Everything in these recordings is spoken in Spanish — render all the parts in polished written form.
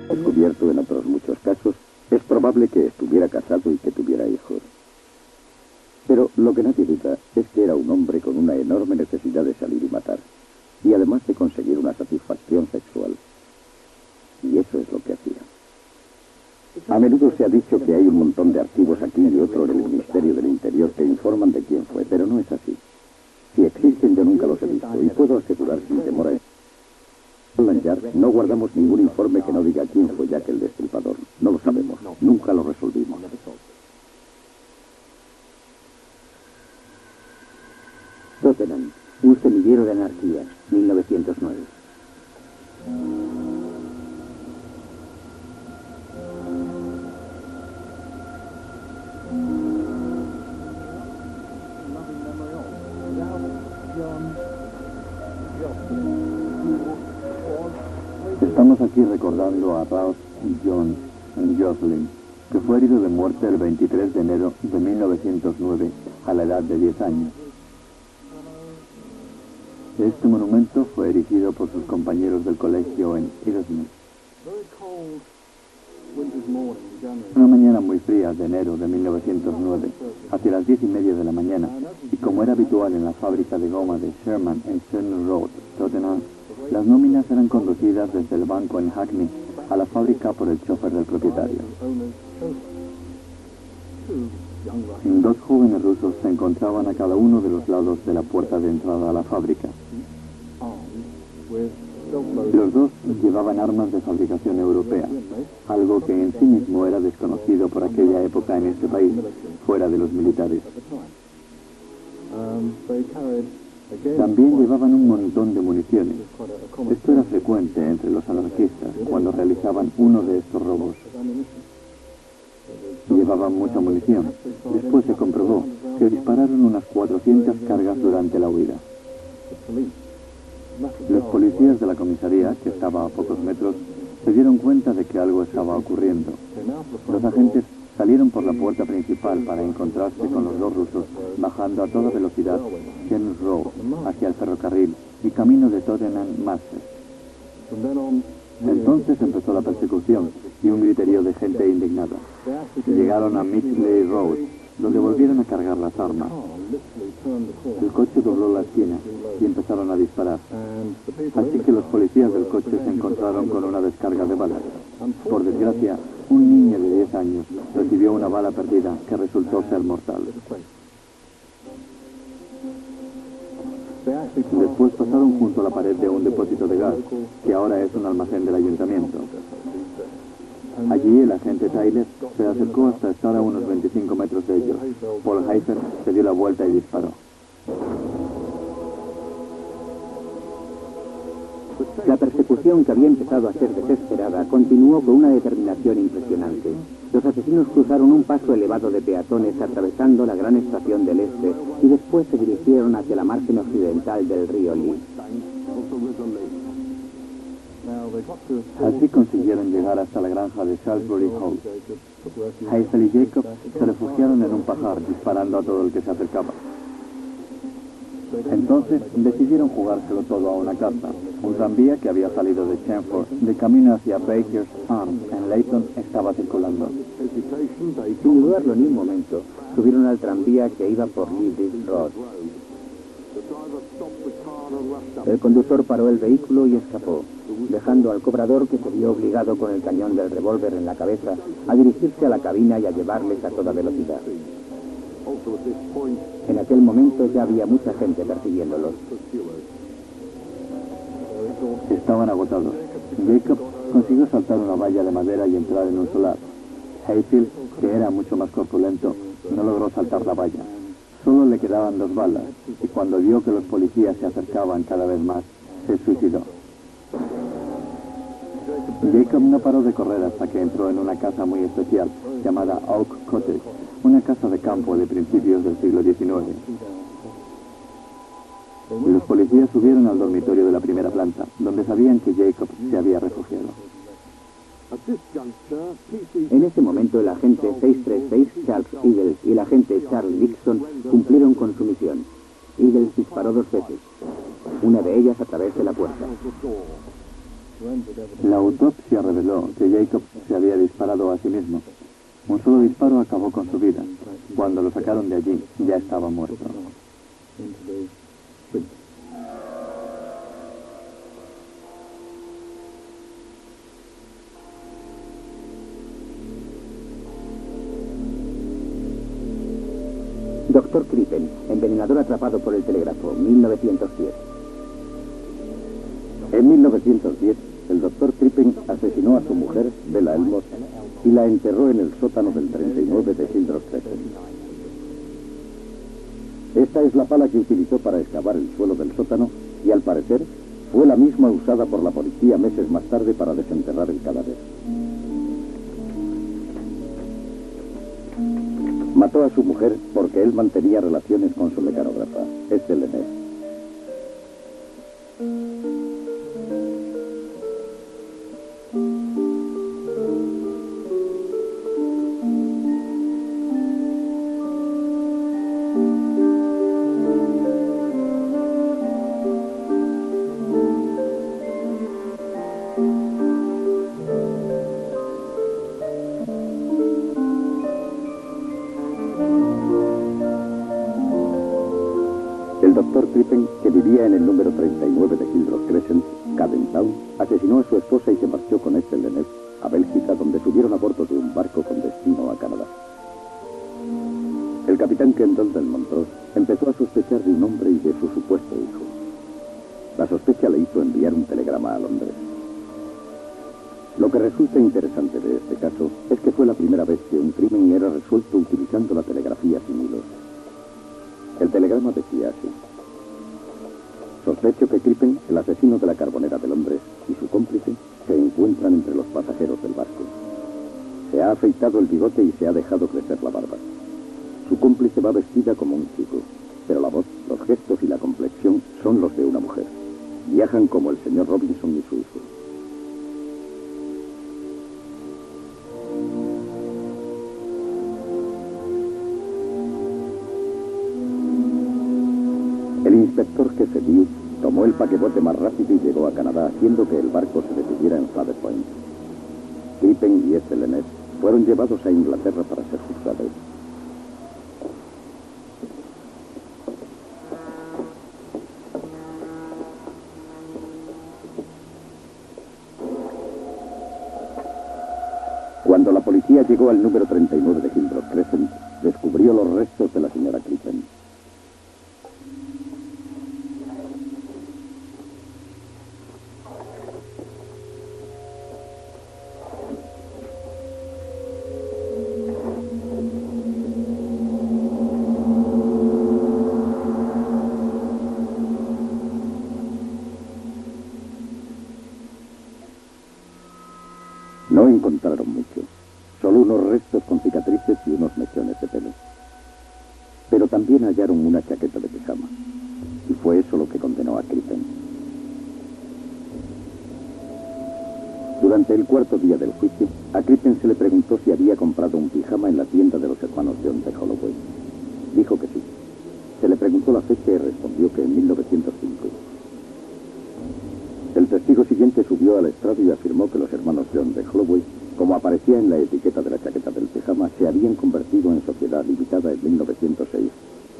Descubierto en otros muchos casos, es probable que estuviera casado y que tuviera hijos. Pero lo que nadie duda es que era un hombre con una enorme necesidad de salir y matar, y además de conseguir una satisfacción sexual. Y eso es lo que hacía. A menudo se ha dicho que hay un montón de archivos aquí y otro en el Ministerio del Interior que informan de quién fue, pero no es así. Si existen, yo nunca los he visto, y puedo asegurar sin temor a eso. En Scotland Yard no guardamos ningún informe que no diga quién fue Jack el Destripador. No lo sabemos, nunca lo resolvimos. Tottenham, un semillero de anarquía, 1909. Estamos aquí recordando a Ralph John Jocelyn, que fue herido de muerte el 23 de enero de 1909 a la edad de 10 años. Este monumento fue erigido por sus compañeros del colegio en Idesmith. Una mañana muy fría de enero de 1909, hacia las 10:30 de la mañana, y como era habitual en la fábrica de goma de Sherman en Stern Road, Tottenham, las nóminas eran conducidas desde el banco en Hackney a la fábrica por el chofer del propietario. Dos jóvenes rusos se encontraban a cada uno de los lados de la puerta de entrada a la fábrica. Los dos llevaban armas de fabricación europea, algo que en sí mismo era desconocido por aquella época en este país, fuera de los militares. También llevaban un montón de municiones. Esto era frecuente entre los anarquistas cuando realizaban uno de estos robos. Llevaban mucha munición. Después se comprobó que dispararon unas 400 cargas durante la huida. Los policías de la comisaría, que estaba a pocos metros, se dieron cuenta de que algo estaba ocurriendo. Los agentes salieron por la puerta principal para encontrarse con los dos rusos bajando a toda velocidad James Road hacia el ferrocarril y camino de Tottenham Master. Entonces empezó la persecución y un griterío de gente indignada. Llegaron a Midgley Road, donde volvieron a cargar las armas. El coche dobló la esquina y empezaron a disparar. Así que los policías del coche se encontraron con una descarga de balas. Por desgracia, un niño de 10 años recibió una bala perdida que resultó ser mortal. Después pasaron junto a la pared de un depósito de gas, que ahora es un almacén del ayuntamiento. Allí el agente Tyler se acercó hasta estar a unos 25 metros de ellos. Paul Heiser se dio la vuelta y disparó. La persecución, que había empezado a ser desesperada, continuó con una determinación impresionante. Los asesinos cruzaron un paso elevado de peatones atravesando la gran estación del este y después se dirigieron hacia la margen occidental del río Lee. Así consiguieron llegar hasta la granja de Salisbury Hall. Hazel y Jacob se refugiaron en un pajar disparando a todo el que se acercaba. Entonces decidieron jugárselo todo a una carta. Un tranvía que había salido de Chelmsford de camino hacia Baker's Arms en Leyton estaba circulando. Sin dudarlo ni un momento, subieron al tranvía que iba por Leeds Road. El conductor paró el vehículo y escapó, dejando al cobrador, que se vio obligado con el cañón del revólver en la cabeza a dirigirse a la cabina y a llevarles a toda velocidad. En aquel momento ya había mucha gente persiguiéndolos. Estaban agotados. Jacob consiguió saltar una valla de madera y entrar en un solar. Hayfield, que era mucho más corpulento, no logró saltar la valla. Solo le quedaban 2 balas, y cuando vio que los policías se acercaban cada vez más, se suicidó. Jacob no paró de correr hasta que entró en una casa muy especial, llamada Oak Cottage, una casa de campo de principios del siglo XIX. Los policías subieron al dormitorio de la primera planta, donde sabían que Jacob se había refugiado. En ese momento el agente 636 Charles Eagles y el agente Charles Dixon cumplieron con su misión. Eagles disparó 2 veces, una de ellas a través de la puerta. La autopsia reveló que Jacob se había disparado a sí mismo. Un solo disparo acabó con su vida. Cuando lo sacaron de allí, ya estaba muerto. Dr. Crippen, envenenador atrapado por el telégrafo, 1910. En 1910, el doctor Crippen asesinó a su mujer, Bella Elmore, y la enterró en el sótano del 39 de Hildreth Crescent. Esta es la pala que utilizó para excavar el suelo del sótano y, al parecer, fue la misma usada por la policía meses más tarde para desenterrar el cadáver. Mató a su mujer porque él mantenía relaciones con su mecanógrafa, Ethel Lenez. El doctor Crippen, que vivía en el número 39 de Hildreth Crescent, Cadentown, asesinó a su esposa y se marchó con Ethel Lenez a Bélgica, donde subieron a bordo de un barco con destino a Canadá. El capitán Kendall del Montrose empezó a sospechar de un hombre y de su supuesto hijo. La sospecha le hizo enviar un telegrama a Londres. Lo que resulta interesante de este caso es que fue la primera vez que un crimen era resuelto utilizando la telegrafía sin hilos. El telegrama decía así: sospecho que Crippen, el asesino de la carbonera de Londres, y su cómplice se encuentran entre los pasajeros del barco. Se ha afeitado el bigote y se ha dejado crecer la barba. Su cómplice va vestida como un chico, pero la voz, los gestos y la complexión son los de una mujer. Viajan como el señor Robinson y su hijo. El inspector jefe Dew tomó el paquebote más rápido y llegó a Canadá, haciendo que el barco se detuviera en Father Point. Crippen y Ethel Lenez fueron llevados a Inglaterra para ser juzgados. Cuando la policía llegó al número 39 de Hildreth Crescent, descubrió los restos de la señora Crippen. No encontraron mucho, solo unos restos con cicatrices y unos mechones de pelo. Pero también hallaron una chaqueta de pijama, y fue eso lo que condenó a Crippen. Durante el cuarto día del juicio, a Crippen se le preguntó si había comprado un pijama en la tienda de los hermanos John de Holloway. Dijo que sí. Se le preguntó la fecha y respondió que en 1905. El testigo siguiente subió al estrado y afirmó que los hermanos John de Holloway, como aparecía en la etiqueta de la chaqueta del pijama, se habían convertido en sociedad limitada en 1906,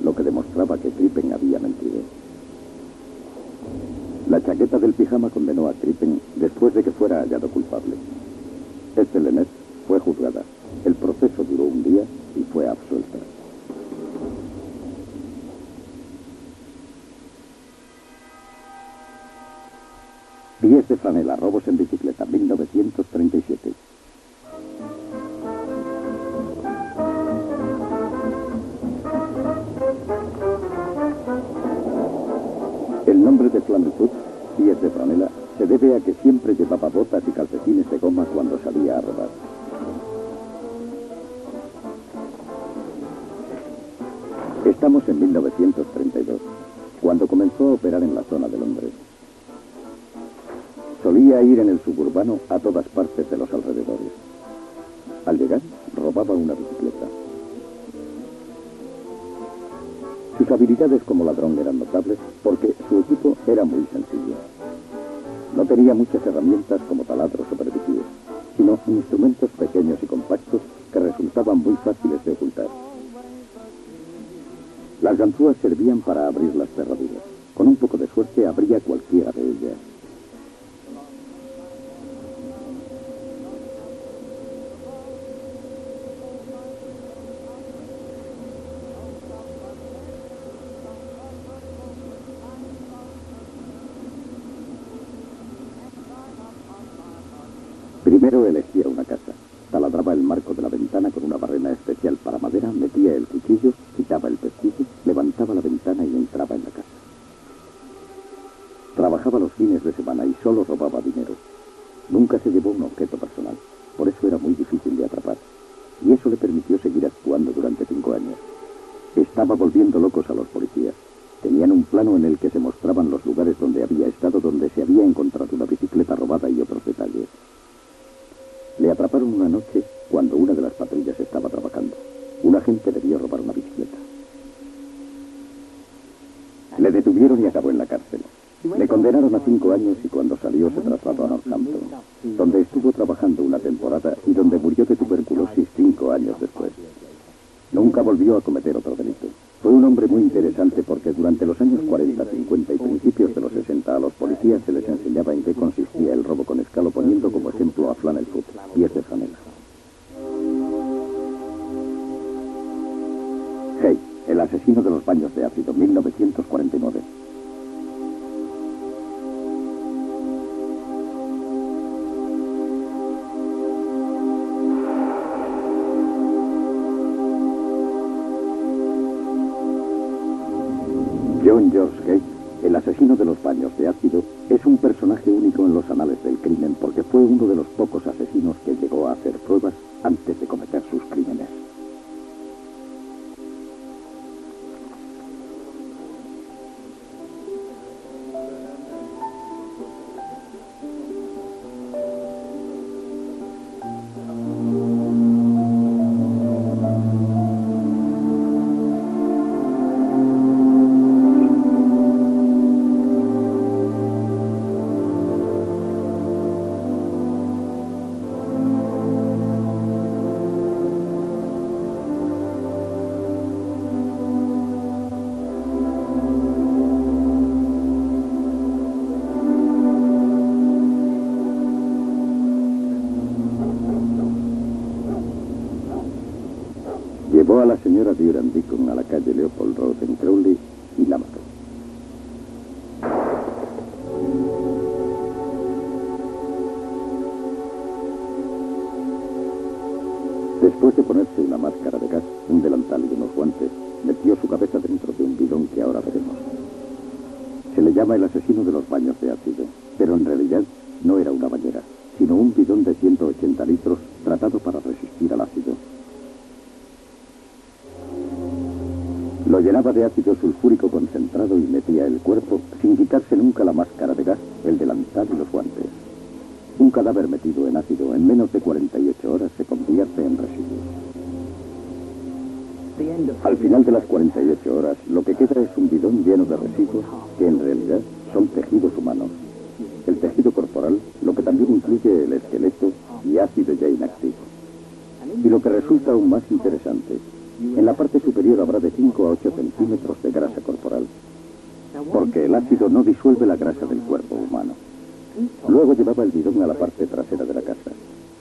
lo que demostraba que Crippen había mentido. La chaqueta del pijama condenó a Crippen después de que fuera hallado culpable. Ethel Lenez fue juzgada. El proceso duró un día y fue absuelta. Pies de franela, robos en bicicleta, 1937. El nombre de Flambefoot, pies de franela, se debe a que siempre llevaba botas y calcetines de goma cuando salía a rodar. Estamos en 1932, cuando comenzó a operar en la zona de Londres. Solía ir en el suburbano a todas partes de los alrededores. Al llegar, robaba una bicicleta. Sus habilidades como ladrón eran notables porque su equipo era muy sencillo. No No tenía muchas herramientas como taladros o perdiquíes, sino instrumentos pequeños y compactos que resultaban muy fáciles de ocultar. Las ganzúas servían para abrir las cerraduras. Con un poco de suerte abría cualquiera de ellas. Primero elegía una casa. Taladraba el marco de la ventana con una barrena especial para madera, metía el cuchillo, quitaba el pestillo, levantaba la ventana y entraba en la casa. Trabajaba los fines de semana y solo robaba dinero. Nunca se llevó un objeto personal, por eso era muy difícil de atrapar. Y eso le permitió seguir actuando durante 5 años. Estaba volviendo locos a los policías. Tenían un plano en el que se mostraban los lugares donde había estado, donde se había encontrado una bicicleta robada y otros detalles. Le atraparon una noche cuando una de las patrullas estaba trabajando. Un agente debió robar una bicicleta. Le detuvieron y acabó en la cárcel. Le condenaron a 5 años y cuando salió se trasladó a Northampton, donde estuvo trabajando una temporada y donde murió de tuberculosis 5 años después. Nunca volvió a cometer otro delito. Fue un hombre muy interesante porque durante los años 40, 50 y principios de los 60 a los policías se les enseñaba en qué consistía el robo con escalo, poniendo como ejemplo a Flannel Foot, pies de franela. Hay, el asesino de los baños de ácido, 1949. John George Hay, el asesino de los baños de ácido, es un personaje único en los anales del crimen porque fue uno de los pocos asesinos que llegó a hacer pruebas antes de cometer sus crímenes. Llevó a la señora Durand Deacon a la calle Leopold Road en Crowley y la mató. Después de ponerse una máscara de gas, un delantal y unos guantes, metió su cabeza dentro de un bidón que ahora veremos. Se le llama el asesino de los baños de ácido, pero en realidad no era una bañera, sino un bidón de 180 litros tratado para resistir al ácido. Lo llenaba de ácido sulfúrico concentrado y metía el cuerpo sin quitarse nunca la máscara de gas, el delantal y los guantes. Un cadáver metido en ácido en menos de 48 horas se convierte en residuos. Al final de las 48 horas, lo que queda es un bidón lleno de residuos que en realidad son tejidos humanos. El tejido corporal, lo que también incluye el esqueleto y ácido ya inactivo. Y lo que resulta aún más interesante, en la parte superior habrá de 5 a 8 centímetros de grasa corporal, porque el ácido no disuelve la grasa del cuerpo humano. Luego llevaba el bidón a la parte trasera de la casa,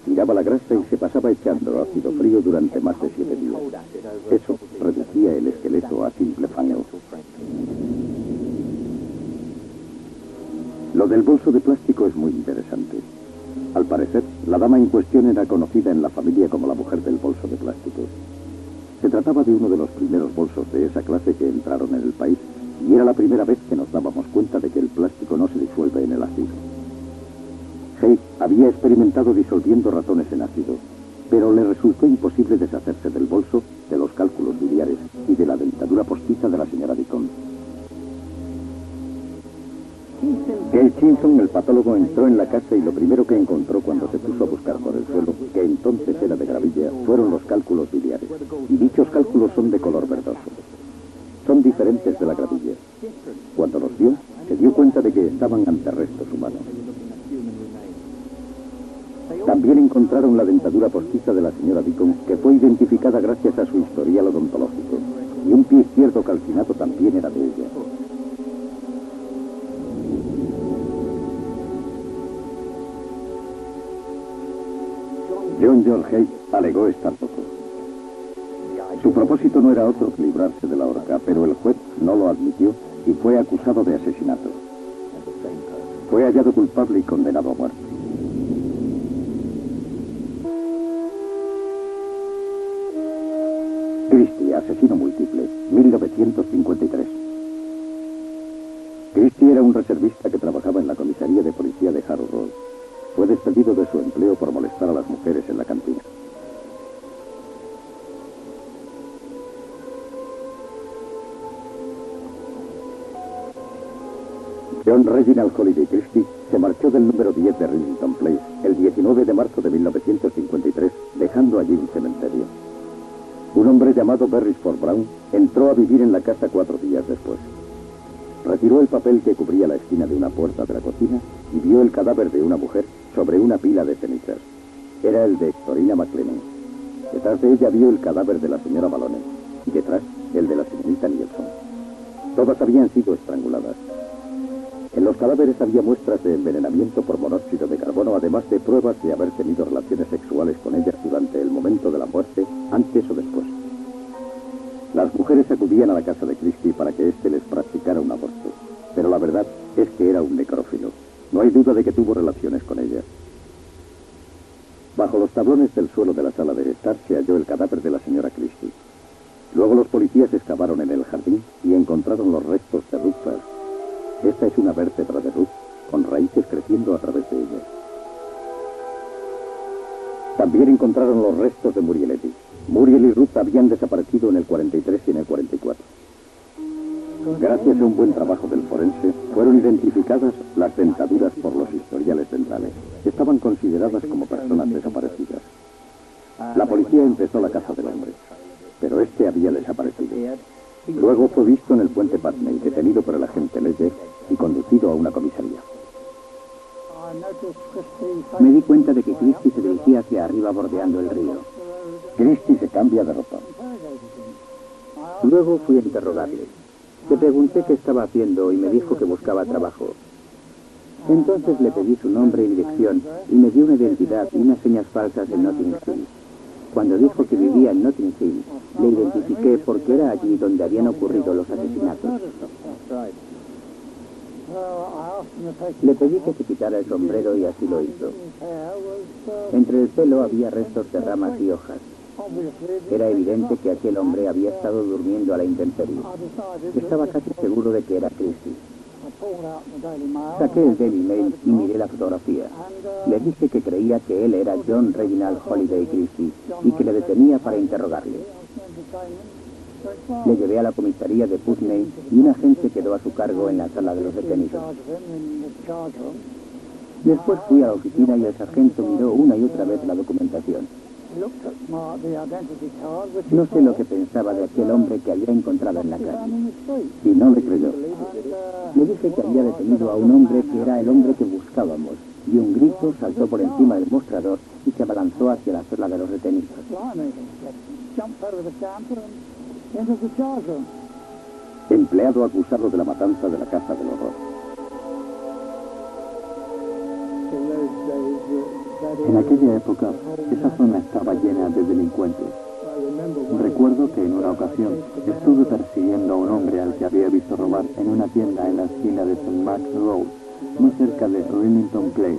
tiraba la grasa y se pasaba echando ácido frío durante más de 7 días. Eso reducía el esqueleto a simple fango. Lo del bolso de plástico es muy interesante. Al parecer, la dama en cuestión era conocida en la familia como la mujer del bolso de plástico. Se trataba de uno de los primeros bolsos de esa clase que entraron en el país y era la primera vez que nos dábamos cuenta de que el plástico no se disuelve en el ácido. Hay había experimentado disolviendo ratones en ácido, pero le resultó imposible deshacerse del bolso, de los cálculos biliares y de la dentadura postiza de la señora Deacon. Gale Chinson, el patólogo, entró en la casa y lo primero que encontró cuando se puso a buscar por el suelo, que entonces era de gravilla, fueron los cálculos biliares. Y dichos cálculos son de color verdoso. Son diferentes de la gravilla. Cuando los vio, se dio cuenta de que estaban ante restos humanos. También encontraron la dentadura postiza de la señora Deacon, que fue identificada gracias a su historial odontológico. Y un pie izquierdo calcinado también era de ella. John George Hay alegó estar loco. Su propósito no era otro que librarse de la horca, pero el juez no lo admitió y fue acusado de asesinato. Fue hallado culpable y condenado a muerte. Christie, asesino múltiple, 1953. Christie era un reservista que trabajaba en la comisaría de policía de Harrow Road. Fue despedido de su empleo por molestar a las mujeres en la cantina. John Reginald Holiday Christie se marchó del número 10 de Rillington Place el 19 de marzo de 1953, dejando allí un cementerio. Un hombre llamado Beresford Brown entró a vivir en la casa 4 días después. Retiró el papel que cubría la esquina de una puerta de la cocina y vio el cadáver de una mujer sobre una pila de cenizas. Era el de Hectorina McLennan. Detrás de ella vio el cadáver de la señora Malone y detrás el de la señorita Nielsen. Todas habían sido estranguladas. En los cadáveres había muestras de envenenamiento por monóxido de carbono, además de pruebas de haber tenido relaciones sexuales con ellas durante el momento de la muerte, antes o después. Las mujeres acudían a la casa de Christie para que éste les practicara un aborto, pero la verdad es que era un necrófilo. No hay duda de que tuvo relaciones con ellas. Bajo los tablones del suelo de la sala de estar se halló el cadáver de la señora Christie. Luego los policías excavaron en el jardín y encontraron los restos de Ruth First. Esta es una vértebra de Ruth, con raíces creciendo a través de ella. También encontraron los restos de Muriel Eddy. Muriel y Ruth habían desaparecido en el 43 y en el 44. Gracias a un buen trabajo del forense, fueron identificadas las dentaduras por los historiales dentales. Estaban consideradas como personas desaparecidas. La policía empezó la caza del hombre, pero este había desaparecido. Luego fue visto en el puente Putney, detenido por el agente Ledger y conducido a una comisaría. Me di cuenta de que Christie se dirigía hacia arriba bordeando el río. Christie se cambia de ropa. Luego fui a interrogarle. Le pregunté qué estaba haciendo y me dijo que buscaba trabajo. Entonces le pedí su nombre y dirección y me dio una identidad y unas señas falsas en Notting Hill. Cuando dijo que vivía en Notting Hill, le identifiqué porque era allí donde habían ocurrido los asesinatos. Le pedí que se quitara el sombrero y así lo hizo. Entre el pelo había restos de ramas y hojas. Era evidente que aquel hombre había estado durmiendo a la intemperie. Estaba casi seguro de que era Christie. Saqué el Daily Mail y miré la fotografía. Le dije que creía que él era John Reginald Holiday Christie y que le detenía para interrogarle. Le llevé a la comisaría de Putney y un agente quedó a su cargo en la sala de los detenidos. Después fui a la oficina y el sargento miró una y otra vez la documentación. No sé lo que pensaba de aquel hombre que había encontrado en la calle. Y no le creyó. Le dije que había detenido a un hombre que era el hombre que buscábamos, y un grito saltó por encima del mostrador y se abalanzó hacia la sala de los detenidos. Empleado acusado de la matanza de la Casa del Horror. En aquella época, esa zona estaba llena de delincuentes. Recuerdo que en una ocasión estuve persiguiendo a un hombre al que había visto robar en una tienda en la esquina de St. Mark's Road, muy cerca de Rillington Place.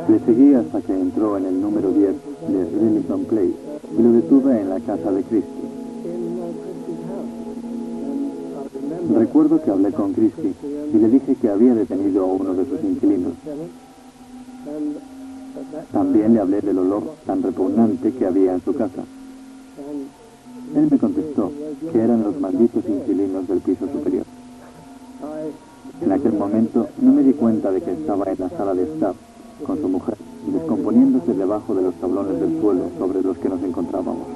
Le seguí hasta que entró en el número 10 de Rillington Place y lo detuve en la casa de Christie. Recuerdo que hablé con Christie y le dije que había detenido a uno de sus inquilinos. También le hablé del olor tan repugnante que había en su casa. Él me contestó que eran los malditos inquilinos del piso superior. En aquel momento no me di cuenta de que estaba en la sala de estar con su mujer, descomponiéndose debajo de los tablones del suelo sobre los que nos encontrábamos.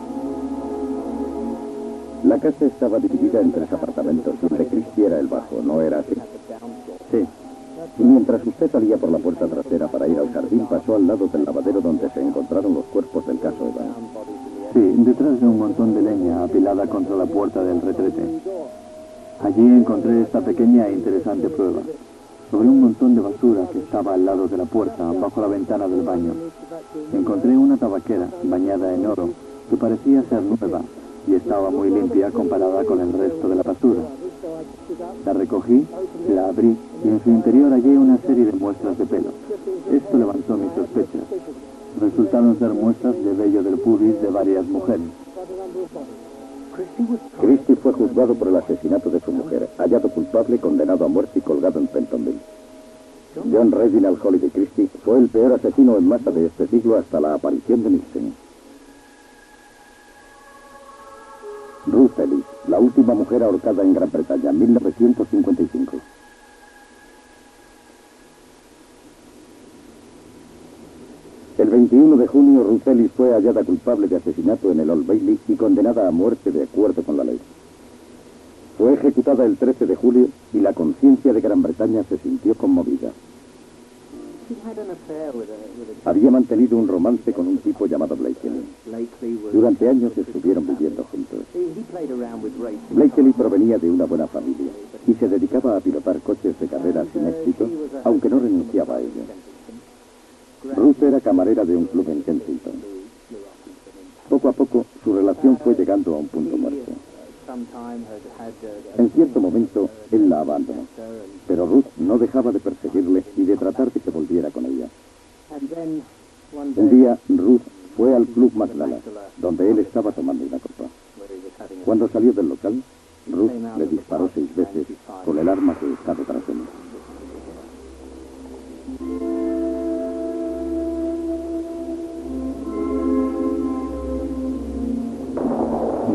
La casa estaba dividida en 3 apartamentos, donde Christie era el bajo, ¿no era así? Sí. Y mientras usted salía por la puerta trasera para ir al jardín, pasó al lado del lavadero donde se encontraron los cuerpos del caso Evans. Sí, detrás de un montón de leña apilada contra la puerta del retrete. Allí encontré esta pequeña e interesante prueba. Sobre un montón de basura que estaba al lado de la puerta, bajo la ventana del baño, encontré una tabaquera bañada en oro que parecía ser nueva y estaba muy limpia comparada con el resto de la basura. La recogí, la abrí y en su interior hallé una serie de muestras de pelo. Esto levantó mis sospechas. Resultaron ser muestras de vello del pubis de varias mujeres. Christie fue juzgado por el asesinato de su mujer, hallado culpable, condenado a muerte y colgado en Pentonville. John Reginald Holiday Christie fue el peor asesino en masa de este siglo hasta la aparición de Nixon. Ruth Ellis, la última mujer ahorcada en Gran Bretaña, 1955. El 21 de junio, Ruth Ellis fue hallada culpable de asesinato en el Old Bailey y condenada a muerte de acuerdo con la ley. Fue ejecutada el 13 de julio y la conciencia de Gran Bretaña se sintió conmovida. Había mantenido un romance con un tipo llamado Blakely. Durante años estuvieron viviendo juntos. Blakely provenía de una buena familia y se dedicaba a pilotar coches de carrera sin éxito, aunque no renunciaba a ello. Ruth era camarera de un club en Kensington. Poco a poco, su relación fue llegando a un punto muerto. En cierto momento, él la abandonó, pero Ruth no dejaba de perseguirle y de tratar de que volviera con ella. Un día, Ruth fue al club Macdala, donde él estaba tomando una copa. Cuando salió del local, Ruth le disparó 6 veces con el arma que estaba detrás de él.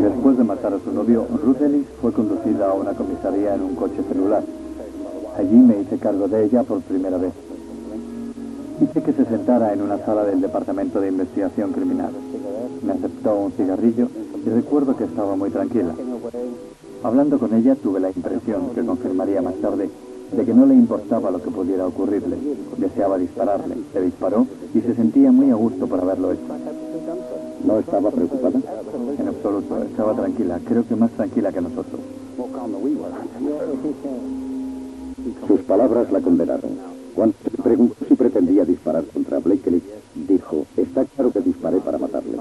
Después de matar a su novio, Ruth Ellis fue conducida a una comisaría en un coche celular. Allí me hice cargo de ella por primera vez. Hice que se sentara en una sala del Departamento de Investigación Criminal. Me aceptó un cigarrillo y recuerdo que estaba muy tranquila. Hablando con ella tuve la impresión, que confirmaría más tarde, de que no le importaba lo que pudiera ocurrirle. Deseaba dispararle. Se disparó y se sentía muy a gusto por haberlo hecho. ¿No estaba preocupada? En absoluto, estaba tranquila, creo que más tranquila que nosotros. Sus palabras la condenaron. Cuando se le preguntó si pretendía disparar contra Blakely, dijo, está claro que disparé para matarle.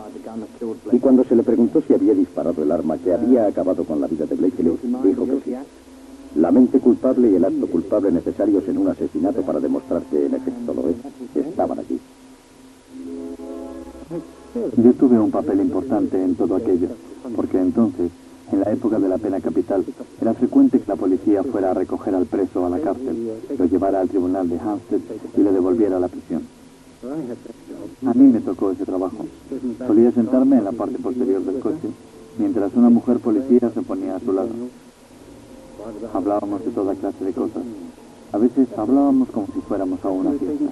Y cuando se le preguntó si había disparado el arma que había acabado con la vida de Blakely, dijo que sí. La mente culpable y el acto culpable necesarios en un asesinato para demostrar que en efecto lo es, estaban allí. Yo tuve un papel importante en todo aquello, porque entonces, en la época de la pena capital, era frecuente que la policía fuera a recoger al preso a la cárcel, lo llevara al tribunal de Hampstead y lo devolviera a la prisión. A mí me tocó ese trabajo. Solía sentarme en la parte posterior del coche, mientras una mujer policía se ponía a su lado. Hablábamos de toda clase de cosas. A veces hablábamos como si fuéramos a una fiesta.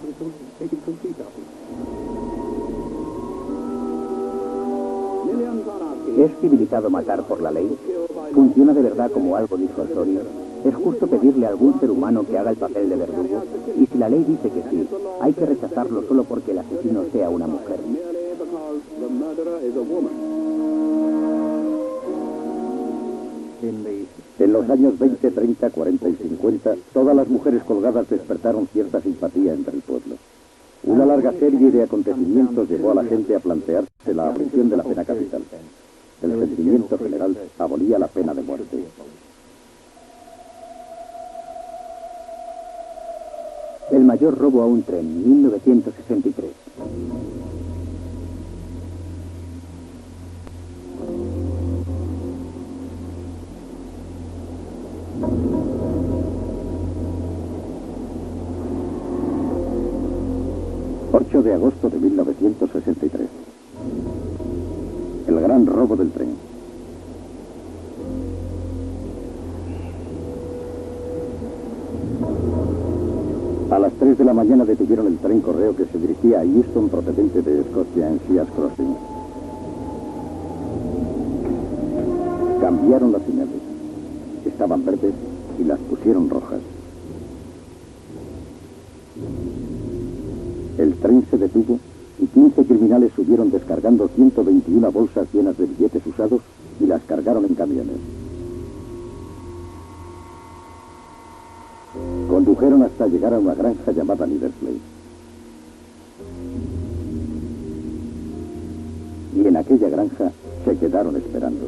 ¿Es civilizado matar por la ley? ¿Funciona de verdad como algo disuasorio? ¿Es justo pedirle a algún ser humano que haga el papel de verdugo? Y si la ley dice que sí, hay que rechazarlo solo porque el asesino sea una mujer. En los años 20, 30, 40 y 50, todas las mujeres colgadas despertaron cierta simpatía entre el pueblo. Una larga serie de acontecimientos llevó a la gente a plantearse la abolición de la pena capital. El sentimiento general abolía la pena de muerte. El mayor robo a un tren, 1963. De agosto de 1963. El gran robo del tren. A las 3 de la mañana detuvieron el tren correo que se dirigía a Euston procedente de Escocia en Shears Crossing. Cambiaron las señales. Estaban verdes y las pusieron rojas. tren se detuvo y 15 criminales subieron descargando 121 bolsas llenas de billetes usados y las cargaron en camiones. Condujeron hasta llegar a una granja llamada Liversley. Y en aquella granja se quedaron esperando.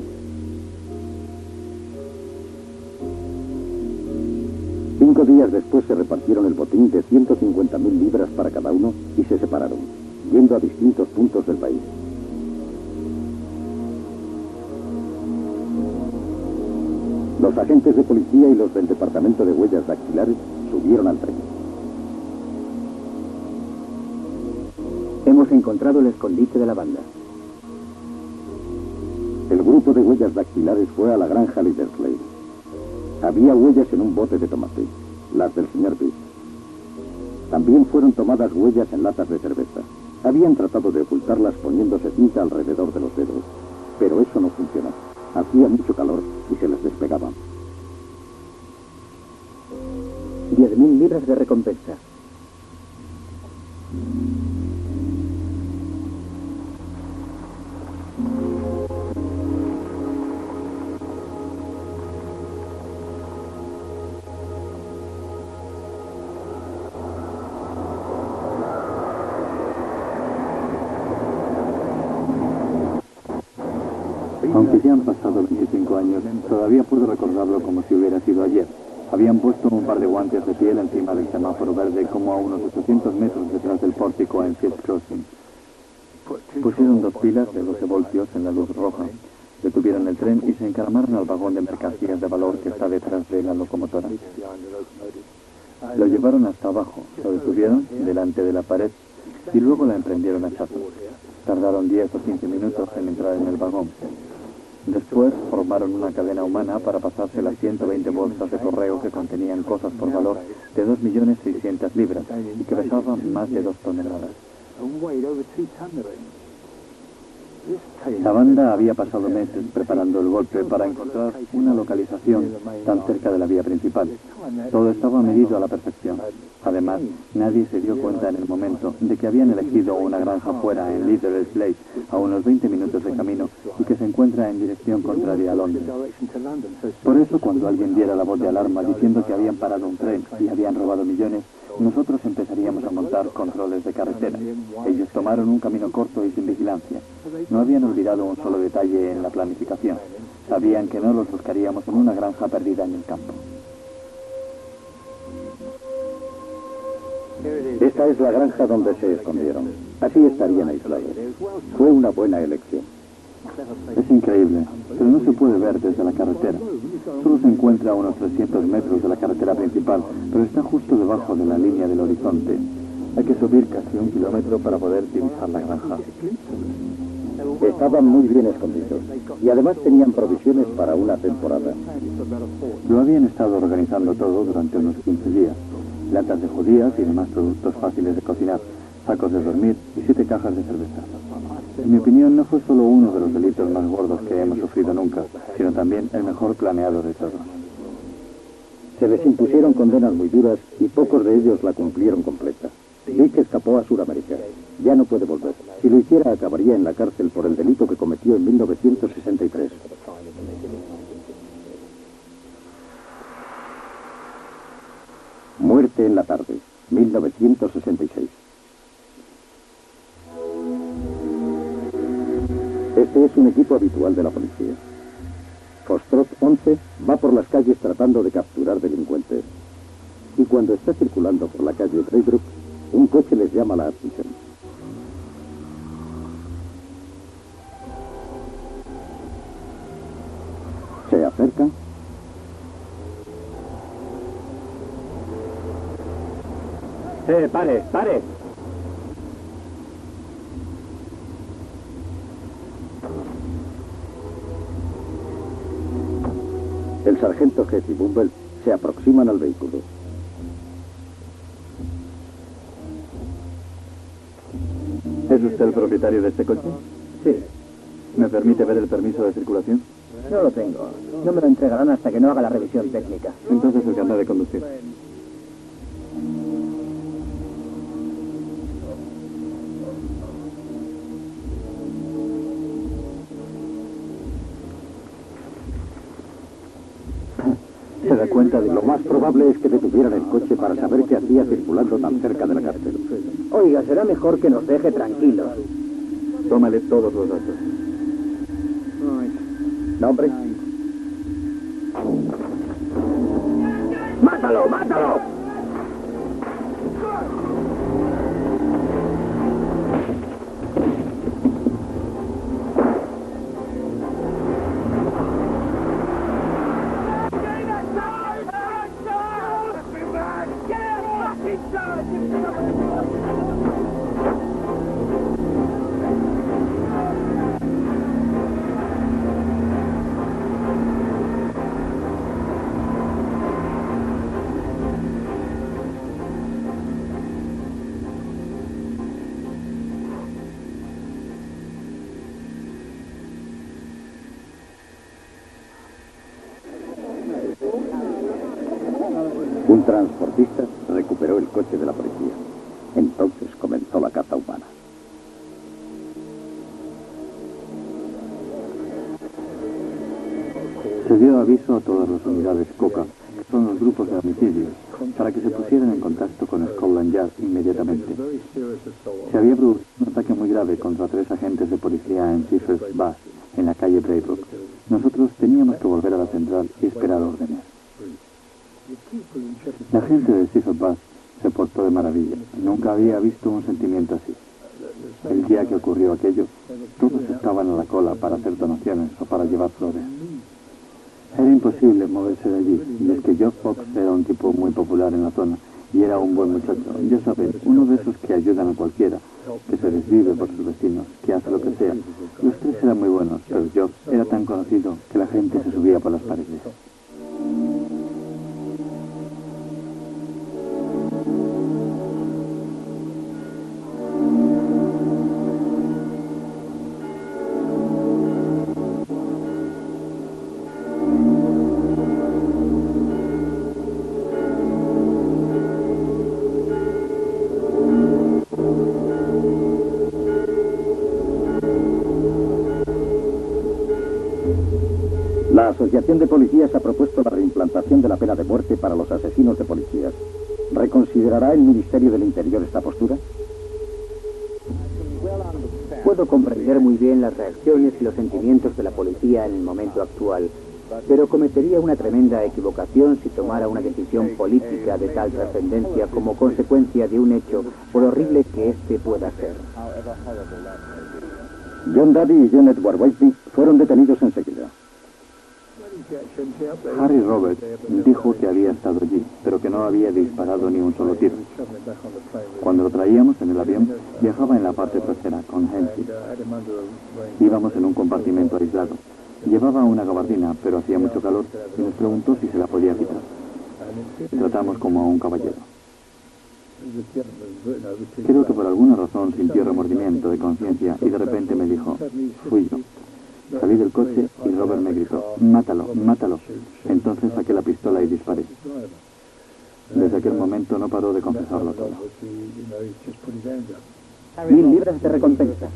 5 días después se repartieron el botín de 150.000 libras para cada uno y se separaron, yendo a distintos puntos del país. Los agentes de policía y los del Departamento de Huellas Dactilares subieron al tren. Hemos encontrado el escondite de la banda. El grupo de huellas dactilares fue a la granja Liversley. Había huellas en un bote de tomate, las del señor Bitt. También fueron tomadas huellas en latas de cerveza. Habían tratado de ocultarlas poniéndose cinta alrededor de los dedos, pero eso no funcionó. Hacía mucho calor y se les despegaban. 10.000 libras de recompensa. Aunque ya han pasado 25 años, todavía puedo recordarlo como si hubiera sido ayer. Habían puesto un par de guantes de piel encima del semáforo verde como a unos 800 metros detrás del pórtico en Field Crossing. Pusieron 2 pilas de 12 voltios en la luz roja, detuvieron el tren y se encaramaron al vagón de mercancías de valor que está detrás de la locomotora. Lo llevaron hasta abajo, lo detuvieron delante de la pared y luego la emprendieron a chazos. Tardaron 10 o 15 minutos en entrar en el vagón. Después formaron una cadena humana para pasarse las 120 bolsas de correo que contenían cosas por valor de 2.600.000 libras y que pesaban más de 2 toneladas. La banda había pasado meses preparando el golpe para encontrar una localización tan cerca de la vía principal. Todo estaba medido a la perfección. Además, nadie se dio cuenta en el momento de que habían elegido una granja fuera en Liversley, a unos 20 minutos de camino, y que se encuentra en dirección contraria a Londres. Por eso, cuando alguien diera la voz de alarma diciendo que habían parado un tren y habían robado millones, nosotros empezaríamos a montar controles de carretera. Ellos tomaron un camino corto y sin vigilancia. No habían olvidado un solo detalle en la planificación. Sabían que no los buscaríamos en una granja perdida en el campo. Esta es la granja donde se escondieron. Así estarían aislados. Fue una buena elección. Es increíble, pero no se puede ver desde la carretera. Solo se encuentra a unos 300 metros de la carretera principal, pero está justo debajo de la línea del horizonte. Hay que subir casi 1 kilómetro para poder divisar la granja. Estaban muy bien escondidos y además tenían provisiones para una temporada. Lo habían estado organizando todo durante unos 15 días. Latas de judías y demás productos fáciles de cocinar, sacos de dormir y 7 cajas de cerveza. En mi opinión, no fue solo uno de los delitos más gordos que hemos sufrido nunca, sino también el mejor planeado de todos. Se les impusieron condenas muy duras y pocos de ellos la cumplieron completa. Dick escapó a Sudamérica. Ya no puede volver. Si lo hiciera, acabaría en la cárcel por el delito que cometió en 1963. Muerte en la tarde, 1966. Este es un equipo habitual de la policía. Foxtrot 11 va por las calles tratando de capturar delincuentes. Y cuando está circulando por la calle Braybrook, un coche les llama la atención. Se acercan. ¡Pare, pare! El sargento Heath y Bumble se aproximan al vehículo. ¿Es usted el propietario de este coche? Sí, ¿Me permite ver el permiso de circulación? no lo tengo. No me lo entregarán hasta que no haga la revisión técnica. Entonces el carnet de conducir. dar cuenta de Lo más probable es que detuvieran el coche para saber qué hacía circulando tan cerca de la cárcel. Oiga, será mejor que nos deje tranquilos. Tómale todos los datos. ¿Nombre? ¡Mátalo, mátalo! Un transportista recuperó el coche de la policía. Entonces comenzó la caza humana. Se dio aviso a todas las unidades COCA, que son los grupos de homicidios, para que se pusieran en contacto con Scotland Yard inmediatamente. Se había producido un ataque muy grave contra 3 agentes de policía en Cipher Bus, en la calle Braybrook. Nosotros teníamos que volver a la central y esperar órdenes. La gente de Cipher Bus se portó de maravilla. Nunca había visto un sentimiento así. El día que ocurrió aquello, todos estaban a la cola para hacer donaciones o para llevar flores. Era imposible moverse de allí, y es que Joe Fox era un tipo muy popular en la zona, y era un buen muchacho. Ya saben, uno de esos que ayudan a cualquiera, que se desvive por sus vecinos, que hace lo que sea. Los 3 eran muy buenos, pero Joe era tan conocido que la gente se subía por las paredes. La Asociación de Policías ha propuesto la reimplantación de la pena de muerte para los asesinos de policías. ¿Reconsiderará el Ministerio del Interior esta postura? Puedo comprender muy bien las reacciones y los sentimientos de la policía en el momento actual, pero cometería una tremenda equivocación si tomara una decisión política de tal trascendencia como consecuencia de un hecho, por horrible que éste pueda ser. John Daddy y John Edward Whiteley fueron detenidos enseguida. Harry Roberts dijo que había estado allí, pero que no había disparado ni un solo tiro. Cuando lo traíamos en el avión, viajaba en la parte trasera con Henry. Íbamos en un compartimento aislado. Llevaba una gabardina, pero hacía mucho calor y nos preguntó si se la podía quitar. Le tratamos como a un caballero. Creo que por alguna razón sintió remordimiento de conciencia y de repente me dijo, fui yo. Salí del coche y Robert me gritó, mátalo, mátalo. Entonces saqué la pistola y disparé. Desde aquel momento no paró de confesarlo todo. 1000 libras de recompensa.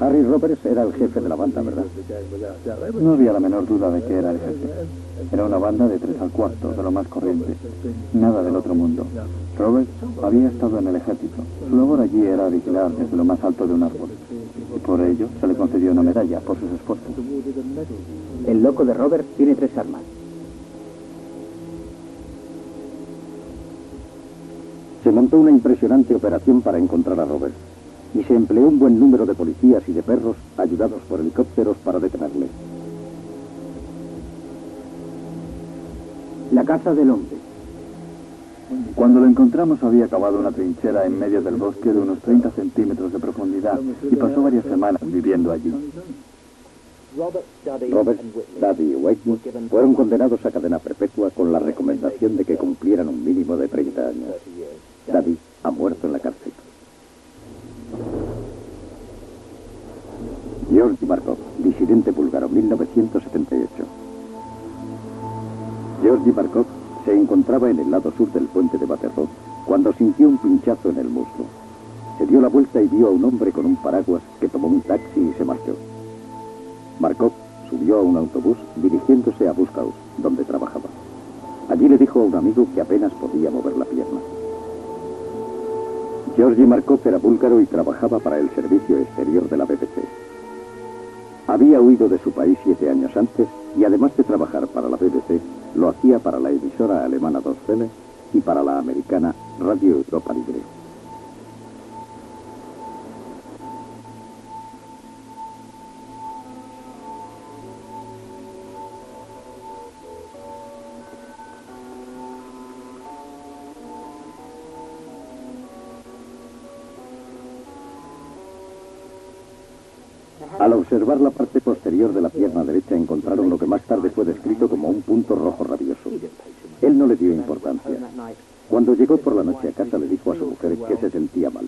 Harry Roberts era el jefe de la banda, ¿verdad? No había la menor duda de que era el jefe. Era una banda de 3 al cuarto, de lo más corriente. Nada del otro mundo. Roberts había estado en el ejército. Su labor allí era vigilar desde lo más alto de un árbol. Y por ello se le concedió una medalla por sus esfuerzos. El loco de Robert tiene 3 armas. Se montó una impresionante operación para encontrar a Roberts y se empleó un buen número de policías y de perros ayudados por helicópteros para detenerle. La casa del hombre. Cuando lo encontramos había cavado una trinchera en medio del bosque de unos 30 centímetros de profundidad y pasó varias semanas viviendo allí. Roberts, Daddy y Whiteley fueron condenados a cadena perpetua con la recomendación de que cumplieran un mínimo de 30 años. Daddy ha muerto en la cárcel. Georgi Markov, disidente búlgaro, 1978. Georgi Markov se encontraba en el lado sur del puente de Waterloo cuando sintió un pinchazo en el muslo. Se dio la vuelta y vio a un hombre con un paraguas que tomó un taxi y se marchó. Markov subió a un autobús dirigiéndose a Buskhouse, donde trabajaba. Allí le dijo a un amigo que apenas podía mover la pierna. Georgi Markov era búlgaro y trabajaba para el servicio exterior de la BBC. Había huido de su país 7 años antes y además de trabajar para la BBC, lo hacía para la emisora alemana Deutsche Welle y para la americana Radio Europa Libre. Al observar la parte posterior de la pierna derecha encontraron lo que más tarde fue descrito como un punto rojo rabioso. Él no le dio importancia. Cuando llegó por la noche a casa le dijo a su mujer que se sentía mal.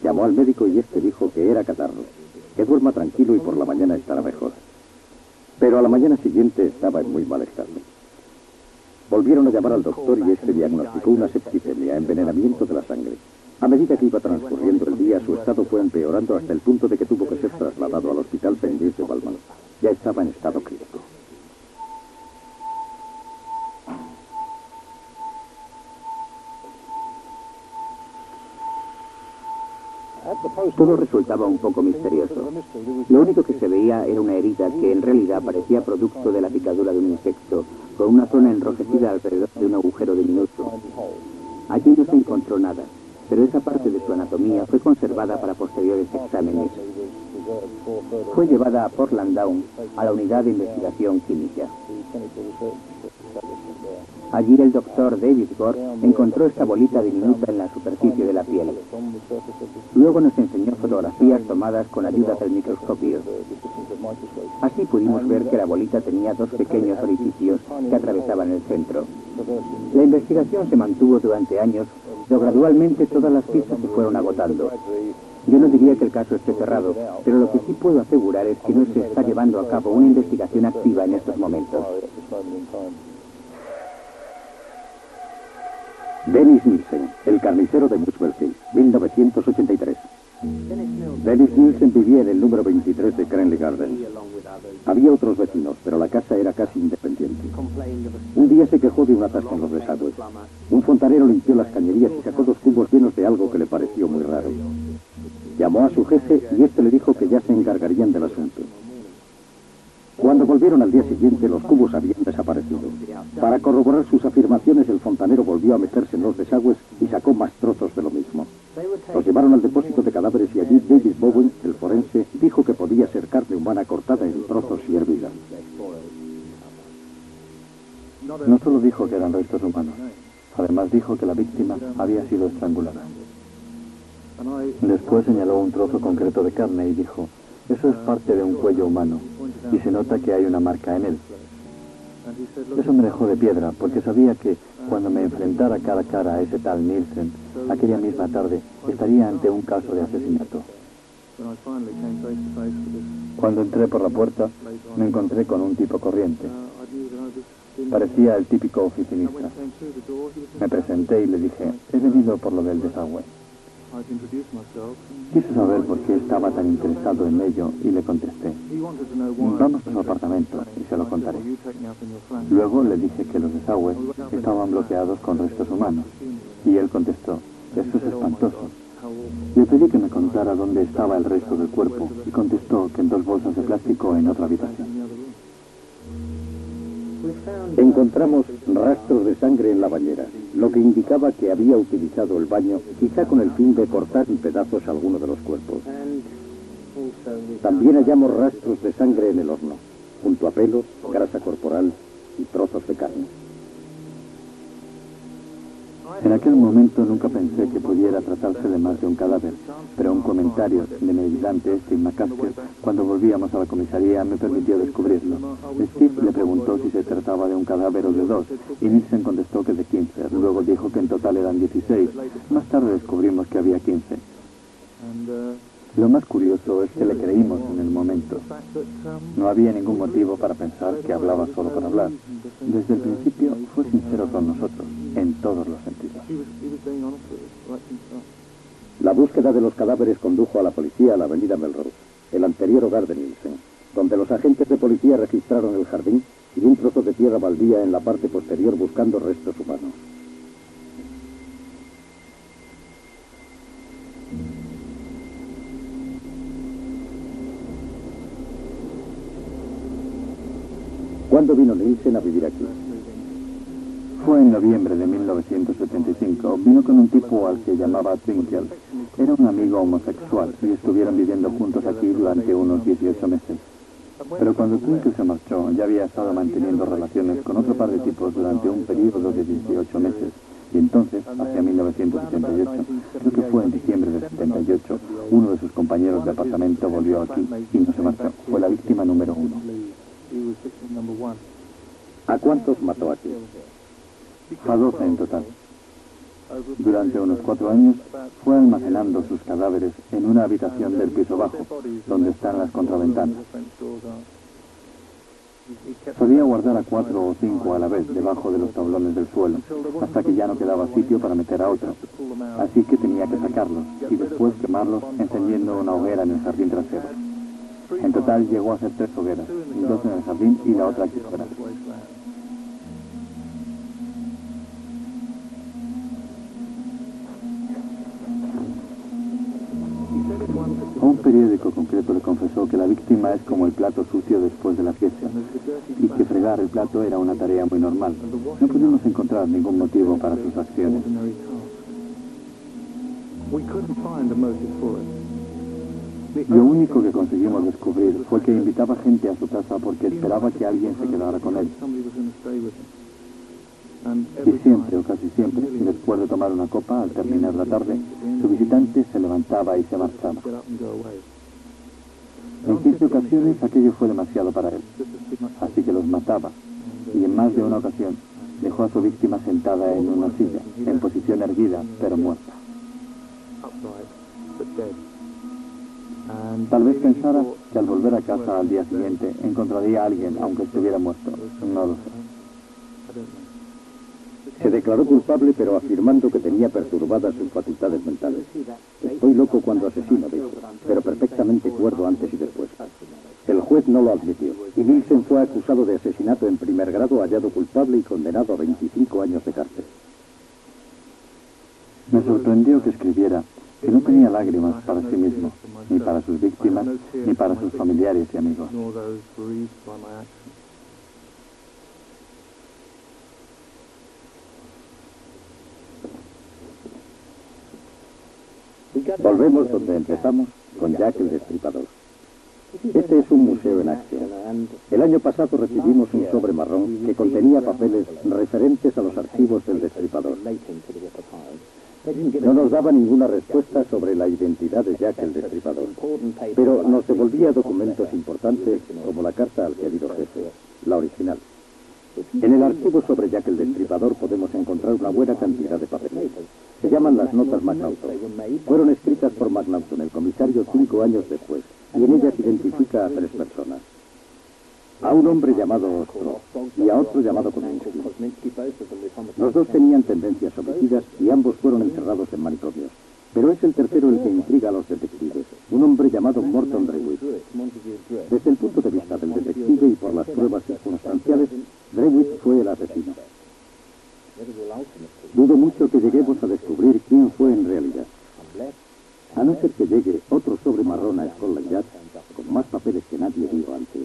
Llamó al médico y este dijo que era catarro, que duerma tranquilo y por la mañana estará mejor. Pero a la mañana siguiente estaba en muy mal estado. Volvieron a llamar al doctor y este diagnosticó una septicemia, envenenamiento de la sangre. A medida que iba transcurriendo el día, su estado fue empeorando hasta el punto de que tuvo que ser trasladado al hospital Saint-Louis de Valmont. Ya estaba en estado crítico. Todo resultaba un poco misterioso. Lo único que se veía era una herida que en realidad parecía producto de la picadura de un insecto, con una zona enrojecida alrededor de un agujero diminuto. Allí no se encontró nada, pero esa parte de su anatomía fue conservada para posteriores exámenes. Fue llevada a Portland Down, a la unidad de investigación química. Allí el doctor David Gore encontró esta bolita diminuta en la superficie de la piel. Luego nos enseñó fotografías tomadas con ayuda del microscopio. Así pudimos ver que la bolita tenía 2 pequeños orificios que atravesaban el centro. La investigación se mantuvo durante años, pero gradualmente todas las pistas se fueron agotando. Yo no diría que el caso esté cerrado, pero lo que sí puedo asegurar es que no se está llevando a cabo una investigación activa en estos momentos. Dennis Nielsen, el carnicero de Muswell Hill, 1983. Dennis Nielsen vivía en el número 23 de Cranley Gardens. Había otros vecinos, pero la casa era casi independiente. Un día se quejó de un atasco en los desagües. Un fontanero limpió las cañerías y sacó 2 cubos llenos de algo que le pareció muy raro. Llamó a su jefe y este le dijo que ya se encargarían del asunto. Cuando volvieron al día siguiente, los cubos habían desaparecido. Para corroborar sus afirmaciones, el fontanero volvió a meterse en los desagües y sacó más trozos de lo mismo. Los llevaron al depósito de cadáveres y allí David Bowen, el forense, dijo que podía ser carne humana cortada en trozos y hervida. No solo dijo que eran restos humanos, además dijo que la víctima había sido estrangulada. Después señaló un trozo concreto de carne y dijo: eso es parte de un cuello humano, y se nota que hay una marca en él. Eso me dejó de piedra, porque sabía que cuando me enfrentara cara a cara a ese tal Nielsen, aquella misma tarde estaría ante un caso de asesinato. Cuando entré por la puerta, me encontré con un tipo corriente. Parecía el típico oficinista. Me presenté y le dije: he venido por lo del desagüe. Quise saber por qué estaba tan interesado en ello y le contesté: vamos a su apartamento y se lo contaré. Luego le dije que los desagües estaban bloqueados con restos humanos y él contestó: eso es espantoso. Le pedí que me contara dónde estaba el resto del cuerpo y contestó que en 2 bolsas de plástico en otra habitación. Encontramos rastros de sangre en la bañera, lo que indicaba que había utilizado el baño, quizá con el fin de cortar en pedazos alguno de los cuerpos. También hallamos rastros de sangre en el horno, junto a pelos, grasa corporal y trozos de carne. En aquel momento nunca pensé que pudiera tratarse de más de un cadáver, pero un comentario de mi ayudante, Steve McCaskill, cuando volvíamos a la comisaría, me permitió descubrirlo. Steve le preguntó si se trataba de un cadáver o de 2, y Nielsen contestó que de 15. Luego dijo que en total eran 16. Más tarde descubrimos que había 15. Lo más curioso es que le creímos en el momento. No había ningún motivo para pensar que hablaba solo por hablar. Desde el principio fue sincero con nosotros, en todos los sentidos. La búsqueda de los cadáveres condujo a la policía a la avenida Melrose, el anterior hogar de Nielsen, donde los agentes de policía registraron el jardín y un trozo de tierra baldía en la parte posterior buscando restos humanos. ¿Cuándo vino Nielsen a vivir aquí? Fue en noviembre de 1975. Vino con un tipo al que llamaba Twinkle. Era un amigo homosexual y estuvieron viviendo juntos aquí durante unos 18 meses. Pero cuando Twinkle se marchó, ya había estado manteniendo relaciones con otro par de tipos durante un periodo de 18 meses. Y entonces, hacia 1978, creo que fue en diciembre del 78, uno de sus compañeros de apartamento volvió aquí y no se marchó. Fue la víctima número 1. ¿A cuántos mató aquí? A 12 en total. Durante unos 4 años fue almacenando sus cadáveres en una habitación del piso bajo, donde están las contraventanas. Solía guardar a 4 o 5 a la vez debajo de los tablones del suelo, hasta que ya no quedaba sitio para meter a otro. Así que tenía que sacarlos y después quemarlos encendiendo una hoguera en el jardín trasero. En total llegó a hacer 3 hogueras, 2 en el jardín y la otra aquí fuera. A un periódico concreto le confesó que la víctima es como el plato sucio después de la fiesta y que fregar el plato era una tarea muy normal. No pudimos encontrar ningún motivo para sus acciones. Lo único que conseguimos descubrir fue que invitaba gente a su casa porque esperaba que alguien se quedara con él. Y siempre, o casi siempre, después de tomar una copa, al terminar la tarde, su visitante se levantaba y se marchaba. En 15 ocasiones aquello fue demasiado para él, así que los mataba, y en más de una ocasión dejó a su víctima sentada en una silla, en posición erguida, pero muerta. Tal vez pensara que al volver a casa al día siguiente encontraría a alguien, aunque estuviera muerto. No lo sé. Se declaró culpable, pero afirmando que tenía perturbadas sus facultades mentales. Estoy loco cuando asesino, dijo, pero perfectamente cuerdo antes y después. El juez no lo admitió, y Nielsen fue acusado de asesinato en primer grado, hallado culpable y condenado a 25 años de cárcel. Me sorprendió que escribiera que no tenía lágrimas para sí mismo, ni para sus víctimas, ni para sus familiares y amigos. Volvemos donde empezamos, con Jack el Destripador. Este es un museo en acción. El año pasado recibimos un sobre marrón que contenía papeles referentes a los archivos del Destripador. No nos daba ninguna respuesta sobre la identidad de Jack el Destripador, pero nos devolvía documentos importantes como la carta al querido jefe, la original. En el archivo sobre Jack el Destripador podemos encontrar una buena cantidad de papeles. Se llaman las notas McNaughton. Fueron escritas por McNaughton, el comisario, 5 años después, y en ellas identifica a 3 personas. A un hombre llamado Ostro y a otro llamado Kosminski. Los dos tenían tendencias homicidas y ambos fueron encerrados en manicomios. Pero es el tercero el que intriga a los detectives, un hombre llamado Morton Drewitt. Desde el punto de vista del detective y por las pruebas circunstanciales, Drewitt fue el asesino. Dudo mucho que lleguemos a descubrir quién fue en realidad. A no ser que llegue otro sobre marrón a Scotland Yard con más papeles que nadie vio antes.